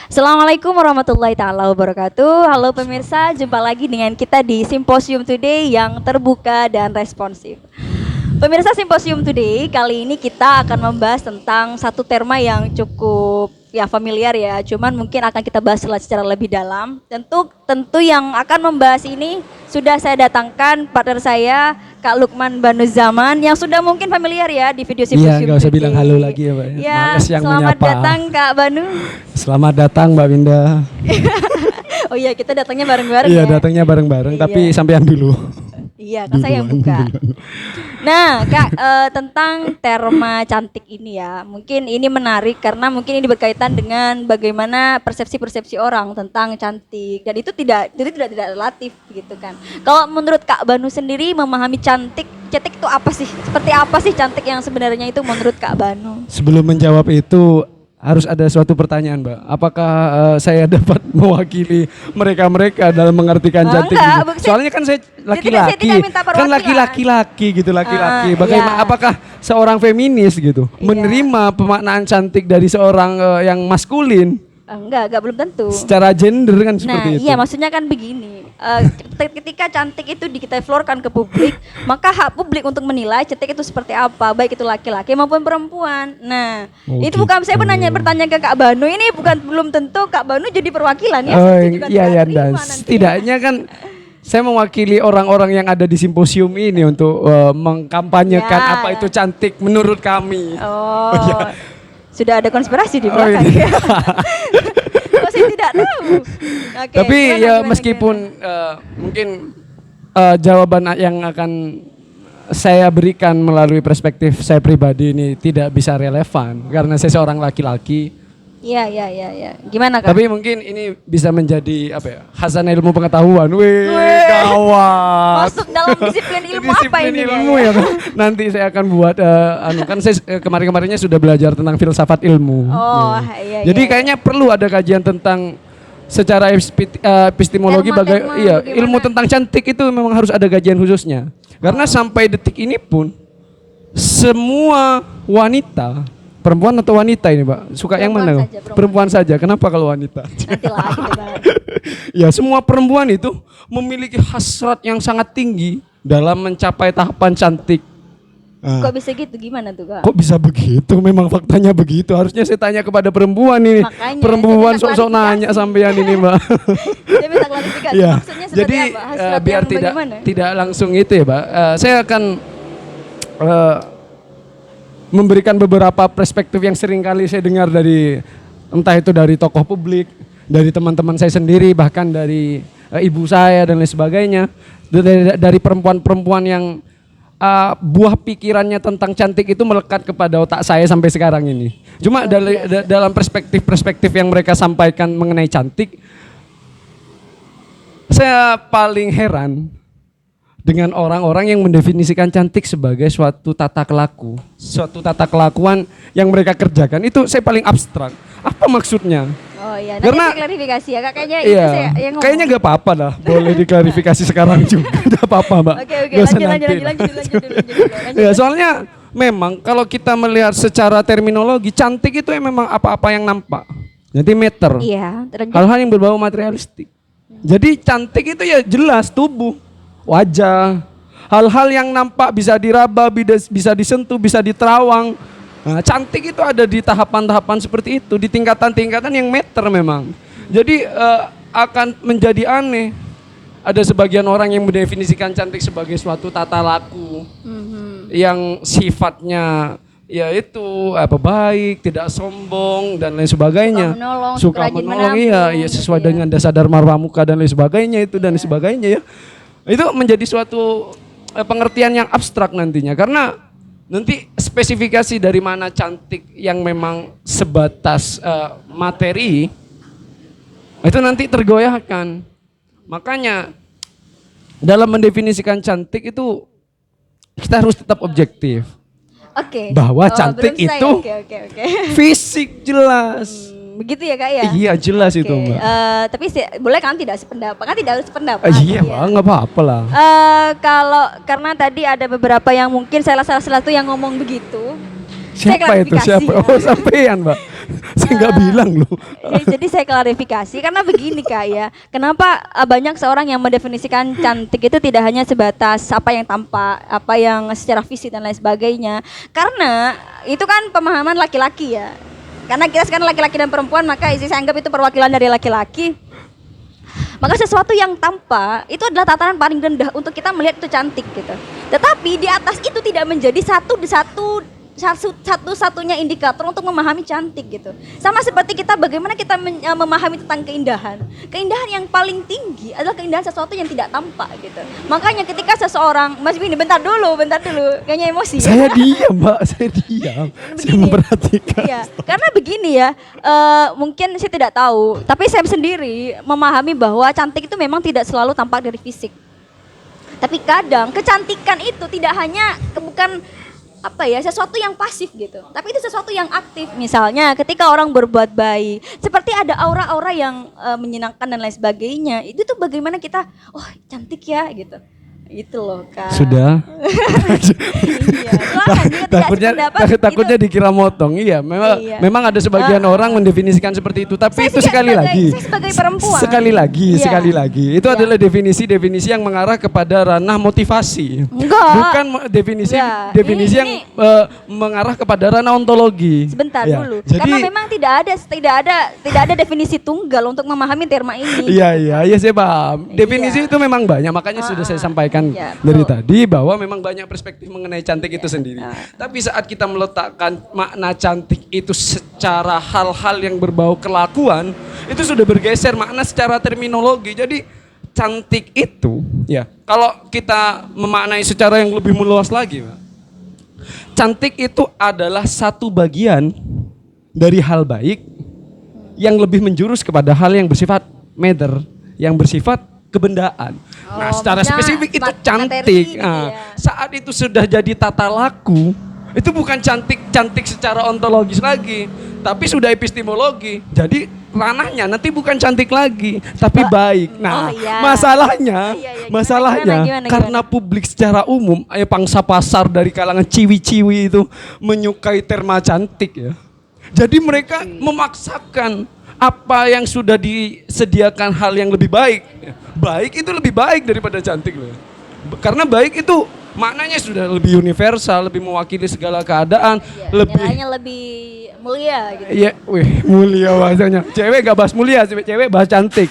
Assalamualaikum warahmatullahi taala wabarakatuh. Halo pemirsa, jumpa lagi dengan kita di Simposium Today yang terbuka dan responsif. Pemirsa Simposium Today, kali ini kita akan membahas tentang satu tema yang cukup familiar ya, cuman mungkin akan kita bahas secara lebih dalam. Tentu yang akan membahas ini sudah saya datangkan partner saya, Kak Lukman Banuzaman, yang sudah mungkin familiar ya di video Simposium Today. Iya, nggak usah bilang halo lagi ya Mbak. Ya, Males yang selamat menyapa. datang Kak Banu. Selamat datang Mbak Winda. Oh iya, kita datangnya bareng-bareng Iya, ya. datangnya bareng-bareng, Iya. tapi sampean dulu. Iya, kan saya yang buka. Nah, Kak, tentang terma cantik ini ya, mungkin ini menarik karena mungkin ini berkaitan dengan bagaimana persepsi-persepsi orang tentang cantik, dan itu tidak relatif gitu kan. Kalau menurut Kak Banu sendiri memahami cantik itu apa sih? Seperti apa sih cantik yang sebenarnya itu menurut Kak Banu? Sebelum menjawab itu harus ada suatu pertanyaan Mbak. Apakah saya dapat mewakili mereka-mereka dalam mengartikan cantik enggak, gitu? Soalnya kan saya saya laki-laki, tidak minta kan perwakilan. laki-laki gitu, laki-laki. Bagaimana? Iya. Apakah seorang feminis gitu Iya. menerima pemaknaan cantik dari seorang yang maskulin Enggak belum tentu. secara gender kan seperti itu? Iya, maksudnya kan begini, ketika cantik itu kita florkan ke publik, maka hak publik untuk menilai cantik itu seperti apa, baik itu laki-laki maupun perempuan. Nah, Oh, itu bukan saya gitu. bertanya ke Kak Banu, ini belum tentu Kak Banu jadi perwakilan ya. Oh, Saya juga iya tidak ya, terima dan nanti. setidaknya kan saya mewakili orang-orang yang ada di simposium ini untuk mengkampanyekan Ya, apa ya. itu cantik menurut kami. Oh, iya. Sudah ada konspirasi di Oh, belakang ini. ya. Kok saya tidak tahu. Oke, Tapi gimana, meskipun gimana? mungkin jawaban yang akan saya berikan melalui perspektif saya pribadi ini tidak bisa relevan karena saya seorang laki-laki. Iya. Gimana Kak? Tapi mungkin ini bisa menjadi apa ya? Khazanah ilmu pengetahuan. Wih, gawat. Masuk dalam disiplin ilmu apa Disiplin ini? ilmu ya kan? Nanti saya akan buat kan saya kemarin-kemarinnya sudah belajar tentang filsafat ilmu. Oh, Ya. iya. Jadi kayaknya perlu ada kajian tentang secara epistemologi Terma-terma ilmu bagaimana? tentang cantik itu memang harus ada kajian khususnya. Karena sampai detik ini pun semua wanita, perempuan atau wanita ini, Pak? Suka yang Perempuan mana? saja, Perempuan saja. Kenapa kalau wanita? Nantilah kita bahas. Ya, semua perempuan itu memiliki hasrat yang sangat tinggi dalam mencapai tahapan cantik. Kok bisa gitu? Gimana tuh Kak? Kok bisa begitu? Memang faktanya begitu. Harusnya saya tanya kepada perempuan ini. Makanya, Perempuan saya minta sok-sok nanya klarifikasi. sampean ini, Mbak. Saya minta klarifikasi. Ya. Maksudnya seperti Jadi apa? Hasrat biar yang bagaimana? tidak langsung itu ya, Mbak. Saya akan memberikan beberapa perspektif yang sering kali saya dengar dari entah itu dari tokoh publik, dari teman-teman saya sendiri, bahkan dari ibu saya dan lain sebagainya, dari perempuan-perempuan yang buah pikirannya tentang cantik itu melekat kepada otak saya sampai sekarang ini. Cuma dalam perspektif yang mereka sampaikan mengenai cantik, saya paling heran dengan orang-orang yang mendefinisikan cantik sebagai suatu tata kelaku, suatu tata kelakuan yang mereka kerjakan. Itu saya paling abstrak. Apa maksudnya? Oh iya, nanti Karena- saya klarifikasi ya Kak. Kayaknya itu Iya, saya yang ngomong. kayaknya gak apa-apa lah. Boleh diklarifikasi sekarang juga. Gak apa-apa, Mbak. Oke, Nggak usah lanjut nanti lah. dulu. Ya, soalnya memang kalau kita melihat secara terminologi, cantik itu memang apa-apa yang nampak. Jadi meter. Iya, terus Hal-hal yang berbau materialistik. Jadi cantik itu ya jelas tubuh, wajah, hal-hal yang nampak bisa diraba, bisa disentuh, bisa diterawang. Nah, cantik itu ada di tahapan-tahapan seperti itu, di tingkatan-tingkatan yang meter memang. Jadi akan menjadi aneh. Ada sebagian orang yang mendefinisikan cantik sebagai suatu tata laku yang sifatnya yaitu baik, tidak sombong dan lain sebagainya. Suka Suka rajin menolong, menabung, iya sesuai gitu ya. dengan dasar dharma pramuka dan lain sebagainya itu dan sebagainya ya. Itu menjadi suatu pengertian yang abstrak nantinya karena nanti spesifikasi dari mana cantik yang memang sebatas materi itu nanti tergoyahkan. Makanya dalam mendefinisikan cantik itu kita harus tetap objektif. Oke. Bahwa Oh, cantik belum selesai. itu Oke. fisik jelas. Begitu ya Kak ya? Iya jelas Oke, itu Mbak. tapi boleh kan tidak sependapat? Kan tidak harus sependapat. Iya Mbak, nggak apa-apa lah. Kalau karena tadi ada beberapa yang mungkin salah satu yang ngomong begitu, Siapa itu? klarifikasi Siapa? ya. Oh, sampean, Mbak. Saya nggak bilang loh. Ya, jadi saya klarifikasi karena begini Kak ya. Kenapa banyak seorang yang mendefinisikan cantik itu tidak hanya sebatas apa yang tampak, apa yang secara fisik dan lain sebagainya. Karena itu kan pemahaman laki-laki ya. Karena kita sekarang laki-laki dan perempuan, maka saya anggap itu perwakilan dari laki-laki. Maka sesuatu yang tampak itu adalah tataran paling rendah untuk kita melihat itu cantik gitu. Tetapi di atas itu tidak menjadi satu-satunya indikator untuk memahami cantik gitu. Sama seperti kita bagaimana kita memahami tentang keindahan. Keindahan yang paling tinggi adalah keindahan sesuatu yang tidak tampak gitu. Makanya ketika seseorang, Mas Bini, bentar dulu, kayaknya emosi. Saya diam, Mbak, saya diam. Saya memperhatikan. Iya, karena begini ya, mungkin saya tidak tahu, tapi saya sendiri memahami bahwa cantik itu memang tidak selalu tampak dari fisik. Tapi kadang kecantikan itu tidak hanya bukan sesuatu yang pasif gitu, tapi itu sesuatu yang aktif. Misalnya ketika orang berbuat baik, seperti ada aura-aura yang menyenangkan dan lain sebagainya, itu tuh bagaimana kita, oh cantik ya gitu. Itu loh Kak. Sudah. Iya, takutnya dikira motong. Iya, memang ada sebagian orang mendefinisikan seperti itu, tapi itu sekali lagi. Saya sebagai perempuan. Sekali lagi. Itu adalah definisi yang mengarah kepada ranah motivasi. Enggak. Bukan definisi yang mengarah kepada ranah ontologi. Sebentar ya. dulu. Jadi, karena memang tidak ada definisi tunggal untuk memahami terma ini. Iya, saya paham. Definisi itu memang banyak, makanya sudah saya sampaikan dari tadi bahwa memang banyak perspektif mengenai cantik itu sendiri. Tapi saat kita meletakkan makna cantik itu secara hal-hal yang berbau kelakuan, itu sudah bergeser makna secara terminologi. Jadi cantik itu, ya, kalau kita memaknai secara yang lebih meluas lagi, Pak, cantik itu adalah satu bagian dari hal baik yang lebih menjurus kepada hal yang bersifat matter, yang bersifat kebendaan. Nah, secara spesifik itu cantik. Saat itu sudah jadi tata laku, itu bukan cantik secara ontologis lagi, tapi sudah epistemologi. Jadi ranahnya nanti bukan cantik lagi, tapi baik. Nah, masalahnya gimana? Karena publik secara umum, pangsa pasar dari kalangan ciwi-ciwi itu menyukai terma cantik ya. Jadi mereka memaksakan apa yang sudah disediakan hal yang lebih baik. Baik itu lebih baik daripada cantik loh. Karena baik itu maknanya sudah lebih universal, lebih mewakili segala keadaan, nilainya lebih mulia gitu. Iya, mulia bahasanya. Cewek gak bahas mulia, cewek bahas cantik.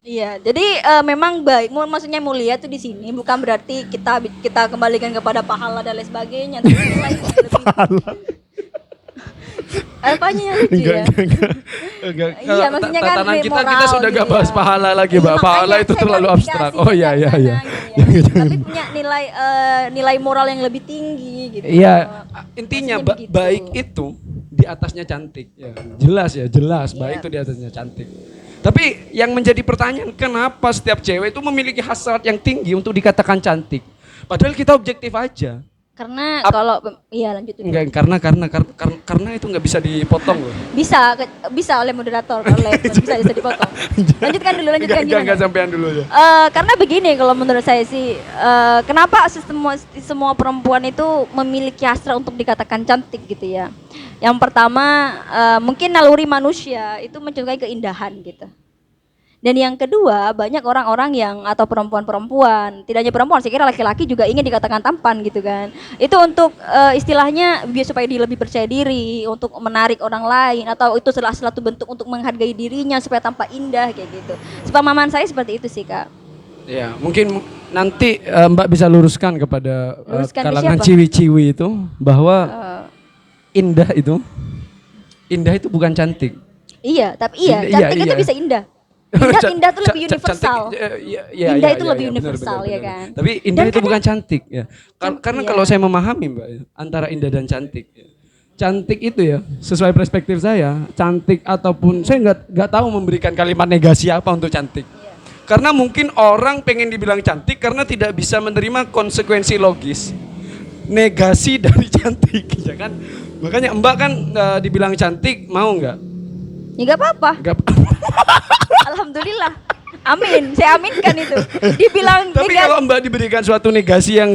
Iya, jadi memang baik. Maksudnya mulia tuh di sini bukan berarti kita kembalikan kepada pahala dan lain sebagainya. Pahala. Apanya yang lucu ya? Enggak. Iya, maksudnya kan tatanan kita moral sudah gitu gak bahas ya. pahala lagi, Mbak. Pahala itu terlalu abstrak. Oh iya. Tapi punya nilai moral yang lebih tinggi gitu. Iya, intinya baik itu di atasnya cantik. Ya, jelas. Baik itu di atasnya cantik. Tapi yang menjadi pertanyaan, kenapa setiap cewek itu memiliki hasrat yang tinggi untuk dikatakan cantik? Padahal kita objektif aja. Karena kalau lanjut dulu. Enggak, karena itu nggak bisa dipotong loh. Bisa oleh moderator, bisa dipotong. Lanjutkan gimana? Enggak sampean dulu ya. Karena begini kalau menurut saya sih, kenapa semua perempuan itu memiliki hasrat untuk dikatakan cantik gitu ya. Yang pertama, mungkin naluri manusia itu menyukai keindahan gitu. Dan yang kedua, banyak orang-orang yang atau perempuan-perempuan, tidak hanya perempuan, saya kira laki-laki juga ingin dikatakan tampan gitu kan. Itu untuk istilahnya biar supaya dia lebih percaya diri, untuk menarik orang lain, atau itu salah satu bentuk untuk menghargai dirinya supaya tampak indah kayak gitu. Sepemahaman saya seperti itu sih Kak. Ya, mungkin nanti Mbak bisa luruskan kepada kalangan ke ciwi-ciwi itu bahwa indah itu bukan cantik. Iya, tapi cantik itu bisa indah. Indah itu lebih universal. Indah itu lebih universal ya kan. Tapi indah itu bukan cantik ya. Karena kalau saya memahami Mbak, antara indah dan cantik. Cantik itu ya, sesuai perspektif saya, cantik ataupun saya nggak tahu memberikan kalimat negasi apa untuk cantik. Karena mungkin orang pengen dibilang cantik karena tidak bisa menerima konsekuensi logis negasi dari cantik, ya kan? Makanya Mbak kan dibilang cantik, mau nggak? Ya nggak apa-apa. Alhamdulillah. Amin, saya aminkan itu. Dibilang Tapi negatif. kalau Mbak diberikan suatu negasi yang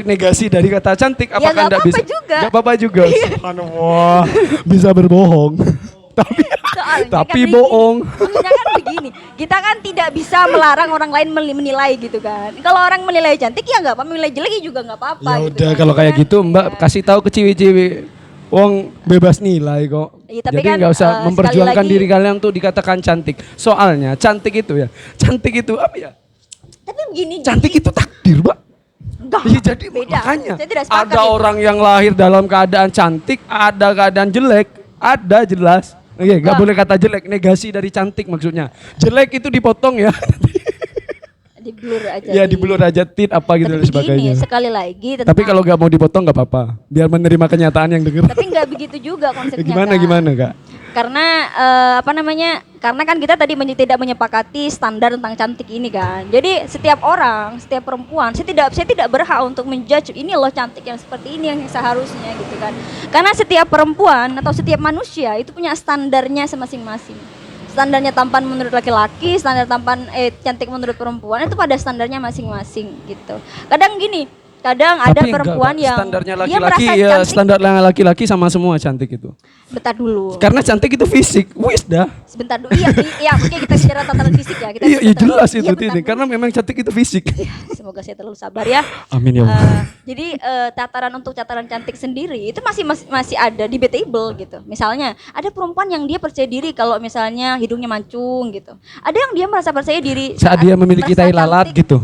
negasi dari kata cantik, Ya, apakah nggak Anda bisa? apa-apa juga. Nggak apa-apa juga. Subhanallah, bisa berbohong. Soalnya Tapi kan bohong. Maksudnya kan begini, kita kan tidak bisa melarang orang lain menilai gitu kan. Kalau orang menilai cantik ya nggak apa, menilai jelek juga nggak apa-apa. Ya gitu udah kan. kalau kayak Kan? gitu Mbak Iya. kasih tahu ke ciwi-ciwi. Wong bebas nilai kok. Iya, tapi Jadi kan, nggak usah sekali memperjuangkan lagi- diri kalian untuk dikatakan cantik. Soalnya cantik itu ya, cantik itu apa ya? Tapi begini, Cantik itu takdir, Mbak. enggak. Iya jadi Beda. makanya Saya tidak sepakat ada itu. orang yang lahir dalam keadaan cantik, ada keadaan jelek, ada jelas. Oke, nggak Wah. boleh kata jelek, negasi dari cantik maksudnya. Jelek itu dipotong ya. Di blur aja. Ya diblur aja tit apa gitu dan Tapi sebagainya. begini, sekali lagi tentang, Tapi kalau nggak mau dipotong nggak apa-apa, biar menerima kenyataan yang denger. tapi nggak begitu juga konsepnya. Gimana Kak. gimana Kak? Karena apa namanya? Karena kan kita tadi tidak menyepakati standar tentang cantik ini kan. Jadi setiap orang, setiap perempuan, saya tidak berhak untuk menjudge ini loh cantik yang seperti ini yang seharusnya gitu kan. Karena setiap perempuan atau setiap manusia itu punya standarnya masing-masing. Standarnya tampan menurut laki-laki, standar tampan cantik menurut perempuan itu pada standarnya masing-masing gitu. Kadang gini, kadang ada Tapi enggak, perempuan Pak. yang standarnya dia laki-laki merasa ya cantik. standar laki-laki sama semua cantik itu. Bentar dulu. Karena cantik itu fisik, wis dah. Sebentar dulu. Iya, oke kita bicara tataran fisik ya. Kita Iya, iya bicara- jelas Iya, itu bentar Tini. dulu. Karena memang cantik itu fisik. Semoga saya terlalu sabar ya. Amin ya Allah. Jadi tataran cantik sendiri itu masih ada debatable gitu. Misalnya ada perempuan yang dia percaya diri kalau misalnya hidungnya mancung gitu. Ada yang dia merasa percaya diri Saat dia memiliki merasa tai lalat cantik. gitu.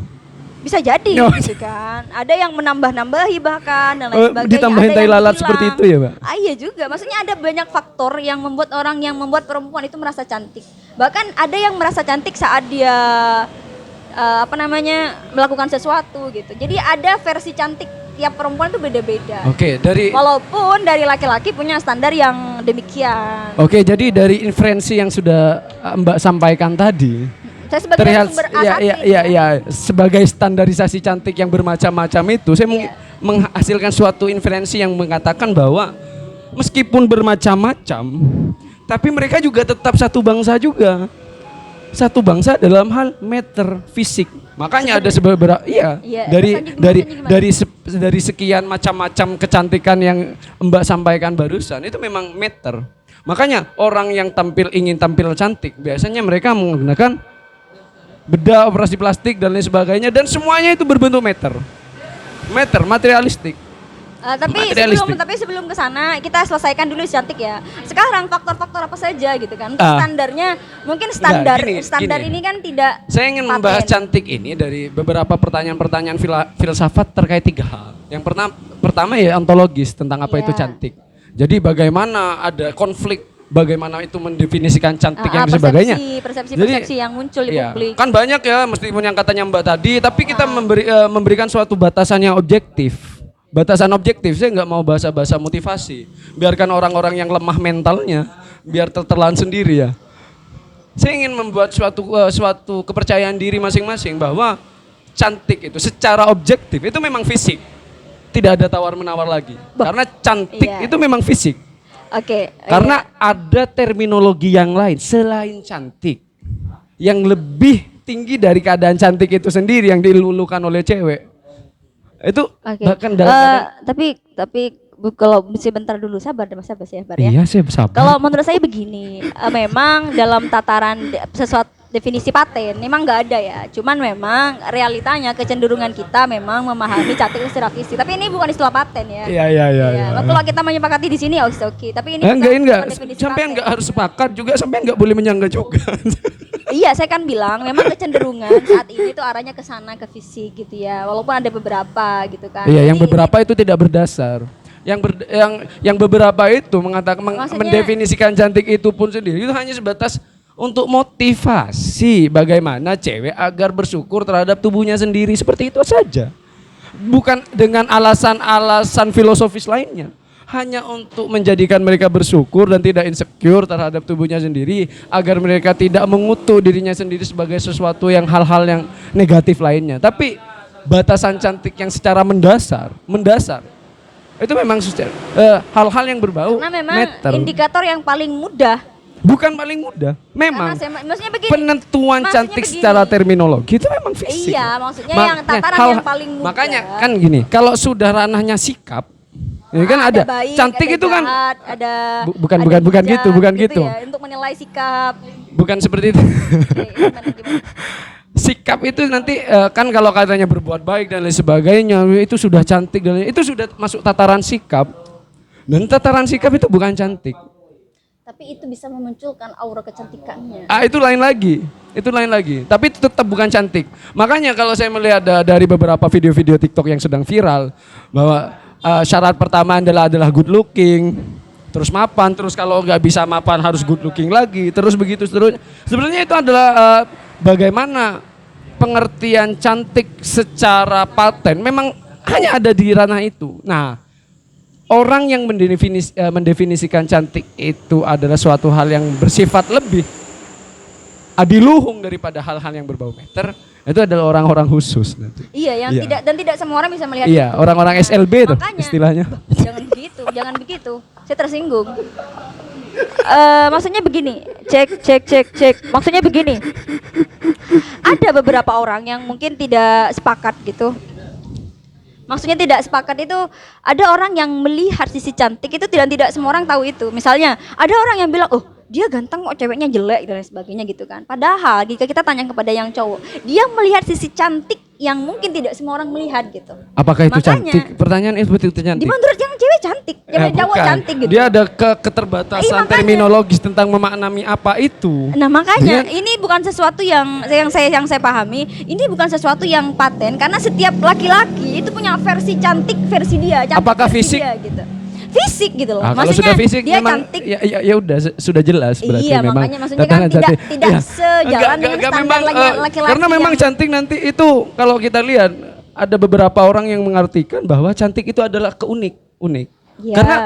Bisa jadi Oh. gitu kan. Ada yang menambah-nambahi bahkan dan lain Oh, sebagainya. ditambahin Ada tai yang lalat hilang. seperti itu ya, Mbak? Iya juga. Maksudnya ada banyak faktor yang membuat perempuan itu merasa cantik. Bahkan ada yang merasa cantik saat dia melakukan sesuatu gitu. Jadi ada versi cantik tiap perempuan itu beda-beda. Oke, dari Walaupun dari laki-laki punya standar yang demikian. Oke, jadi dari inferensi yang sudah Mbak sampaikan tadi, Saya sebagai terlihat sumber ya, asasi ya, sebagai standarisasi cantik yang bermacam-macam itu, saya Iya. menghasilkan suatu inferensi yang mengatakan bahwa meskipun bermacam-macam, tapi mereka juga tetap satu bangsa juga. Satu bangsa dalam hal meter fisik. Makanya ada beberapa Iya, dari maksudnya gimana? dari sekian macam-macam kecantikan yang Mbak sampaikan barusan itu memang meter. Makanya orang yang ingin tampil cantik biasanya mereka menggunakan bedah, operasi plastik dan lain sebagainya dan semuanya itu berbentuk meter. Meter materialistik. Materialistik. Tapi sebelum ke sana kita selesaikan dulu cantik ya. Sekarang faktor-faktor apa saja gitu kan? Ah. Standarnya mungkin standar gini. ini kan tidak Saya ingin paten. membahas cantik ini dari beberapa pertanyaan-pertanyaan filsafat terkait 3 hal. Yang pertama ya ontologis tentang apa Iya. itu cantik. Jadi bagaimana ada konflik, bagaimana itu mendefinisikan cantik yang sebagainya. Persepsi yang muncul di Iya, publik. kan banyak ya meskipun yang katanya Mbak tadi, tapi kita memberikan suatu batasan yang objektif. Batasan objektif, saya nggak mau bahasa-bahasa motivasi. Biarkan orang-orang yang lemah mentalnya, biar tertelan sendiri ya. Saya ingin membuat suatu kepercayaan diri masing-masing bahwa cantik itu secara objektif itu memang fisik. Tidak ada tawar-menawar lagi. Karena cantik Iya. itu memang fisik. Oke. Karena ada terminologi yang lain selain cantik yang lebih tinggi dari keadaan cantik itu sendiri yang dilulukan oleh cewek. Itu Oke. bahkan dalam keadaan Tapi kalau sebentar dulu sabar ya. iya saya sabar. Kalau menurut saya begini, memang dalam tataran sesuatu definisi paten memang nggak ada ya. Cuman memang realitanya kecenderungan kita memang memahami cantik itu secara fisik. Tapi ini bukan istilah paten ya. Iya. Kalau kita menyepakati di sini oke. Tapi ini Enggak. bukan definisi Sampai paten. enggak harus sepakat juga, sampai enggak boleh menyangga juga. Iya, saya kan bilang memang kecenderungan saat ini tuh arahnya ke sana ke fisik gitu ya. Walaupun ada beberapa gitu kan. Iya, yang Jadi beberapa itu tidak berdasar. Yang beberapa itu mengatakan Maksudnya- mendefinisikan cantik itu pun sendiri itu hanya sebatas untuk motivasi bagaimana cewek agar bersyukur terhadap tubuhnya sendiri, seperti itu saja. Bukan dengan alasan-alasan filosofis lainnya. Hanya untuk menjadikan mereka bersyukur dan tidak insecure terhadap tubuhnya sendiri, agar mereka tidak mengutuk dirinya sendiri sebagai sesuatu yang hal-hal yang negatif lainnya. Tapi batasan cantik yang secara mendasar itu memang hal-hal yang berbau Karena memang meter. indikator yang paling mudah Bukan paling mudah. Memang Maksudnya begini. penentuan maksudnya cantik begini. secara terminologi itu memang fisik. Iya, maksudnya yang tataran yang paling mudah. Makanya kan gini, kalau sudah ranahnya sikap, ya kan ada. Baik, Cantik ada itu kan jahat, ada bukan ada bukan bijak, gitu, bukan gitu. Ya, untuk menilai sikap. Bukan seperti itu. Oke, gimana? Sikap itu nanti kan kalau katanya berbuat baik dan lain sebagainya itu sudah cantik dan itu sudah masuk tataran sikap. Dan tataran sikap itu bukan cantik. Tapi itu bisa memunculkan aura kecantikannya. Itu lain lagi. Itu lain lagi. Tapi itu tetap bukan cantik. Makanya kalau saya melihat dari beberapa video-video TikTok yang sedang viral bahwa syarat pertama adalah good looking, terus mapan, terus kalau nggak bisa mapan harus good looking lagi, terus begitu seterusnya. Sebenarnya itu adalah bagaimana pengertian cantik secara paten memang hanya ada di ranah itu. Nah, orang yang mendefinisikan cantik itu adalah suatu hal yang bersifat lebih adiluhung daripada hal-hal yang berbau meter. Itu adalah orang-orang khusus nanti. Iya, yang tidak semua orang bisa melihat Iya, itu. orang-orang SLB tuh Makanya, istilahnya. Jangan begitu. Saya tersinggung. Maksudnya begini, cek. Maksudnya begini. Ada beberapa orang yang mungkin tidak sepakat gitu. Maksudnya tidak sepakat itu ada orang yang melihat sisi cantik itu tidak semua orang tahu itu. Misalnya ada orang yang bilang, oh dia ganteng kok ceweknya jelek dan lain sebagainya gitu kan. Padahal jika kita tanya kepada yang cowok, dia melihat sisi cantik yang mungkin tidak semua orang melihat gitu. Apakah itu Makanya, cantik? Pertanyaan itu betul cantik. Di menurut yang cewek cantik, yang cowok bukan. cantik gitu. Dia ada keterbatasan Makanya. terminologis tentang memaknami apa itu. Nah makanya ini bukan sesuatu yang saya pahami. Ini bukan sesuatu yang paten karena setiap laki-laki itu punya versi cantik versi dia. Cantik Apakah versi fisik? Dia, gitu. Fisik gitu loh. Kalau Maksudnya sudah fisik dia memang cantik. ya udah sudah jelas berarti Iya, memang. makanya maksudnya kan tidak sejalan dengan standar memang, laki-laki. karena memang yang- cantik nanti itu kalau kita lihat ada beberapa orang yang mengartikan bahwa cantik itu adalah unik. Iya. Karena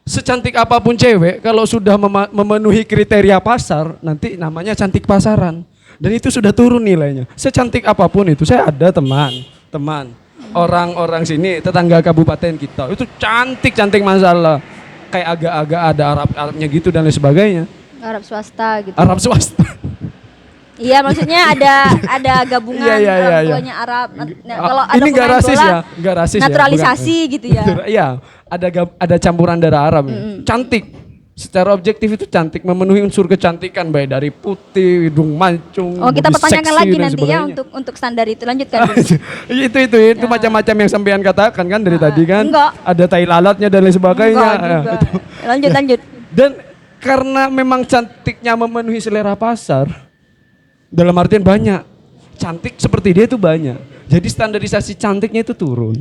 secantik apapun cewek kalau sudah memenuhi kriteria pasar nanti namanya cantik pasaran dan itu sudah turun nilainya. Secantik apapun itu saya ada teman orang-orang sini tetangga kabupaten kita itu cantik masalah kayak agak-agak ada Arabnya gitu dan lain sebagainya. Arab swasta gitu. Arab swasta. Iya, maksudnya ada gabungan Iya. orang tuanya Arab. Nah, kalau ada Ini nggak pemain rasis bola, ya, nggak rasis ya, naturalisasi bukan. gitu ya. Iya, ada campuran darah Arab. Ya. Cantik. Secara objektif itu cantik, memenuhi unsur kecantikan baik dari putih, hidung mancung. Oh, kita body pertanyakan seksi lagi dan nanti ya sebagainya. untuk standar itu. Lanjutkan. itu macam-macam yang sampean katakan kan dari tadi kan. Enggak. Ada tai lalatnya dan lain sebagainya. Enggak juga. Lanjut. Dan karena memang cantiknya memenuhi selera pasar, dalam artian banyak, cantik seperti dia itu banyak. Jadi standarisasi cantiknya itu turun.